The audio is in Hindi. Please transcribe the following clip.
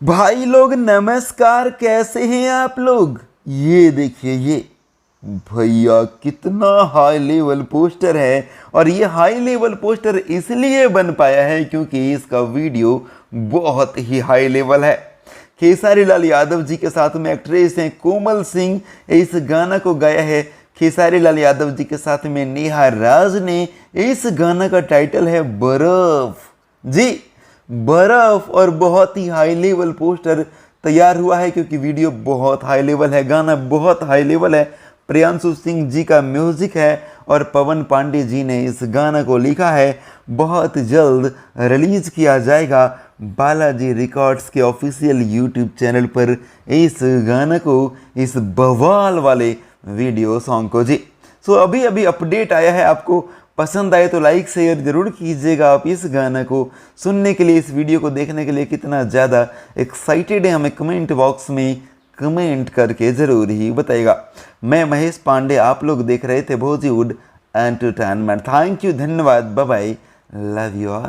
भाई लोग नमस्कार, कैसे हैं आप लोग। ये देखिए, ये भैया कितना हाई लेवल पोस्टर है। और ये हाई लेवल पोस्टर इसलिए बन पाया है क्योंकि इसका वीडियो बहुत ही हाई लेवल है। खेसारी लाल यादव जी के साथ में एक्ट्रेस हैं कोमल सिंह इस गाना को गाया है। खेसारी लाल यादव जी के साथ में नेहा राज ने। इस गाना का टाइटल है बर्फ जी, बर्फ। और बहुत ही हाई लेवल पोस्टर तैयार हुआ है क्योंकि वीडियो बहुत हाई लेवल है, गाना बहुत हाई लेवल है। प्रियांशु सिंह जी का म्यूजिक है और पवन पांडे जी ने इस गाना को लिखा है। बहुत जल्द रिलीज किया जाएगा बालाजी रिकॉर्ड्स के ऑफिशियल यूट्यूब चैनल पर इस गाना को, इस बवाल वाले वीडियो सॉन्ग को जी। सो अभी अभी अपडेट आया है, आपको पसंद आए तो लाइक शेयर जरूर कीजिएगा। आप इस गाने को सुनने के लिए, इस वीडियो को देखने के लिए कितना ज़्यादा एक्साइटेड है हमें कमेंट बॉक्स में कमेंट करके ज़रूर ही बताइएगा। मैं महेश पांडे, आप लोग देख रहे थे बॉलीवुड एंटरटेनमेंट। थैंक यू, धन्यवाद, bye bye, love you all.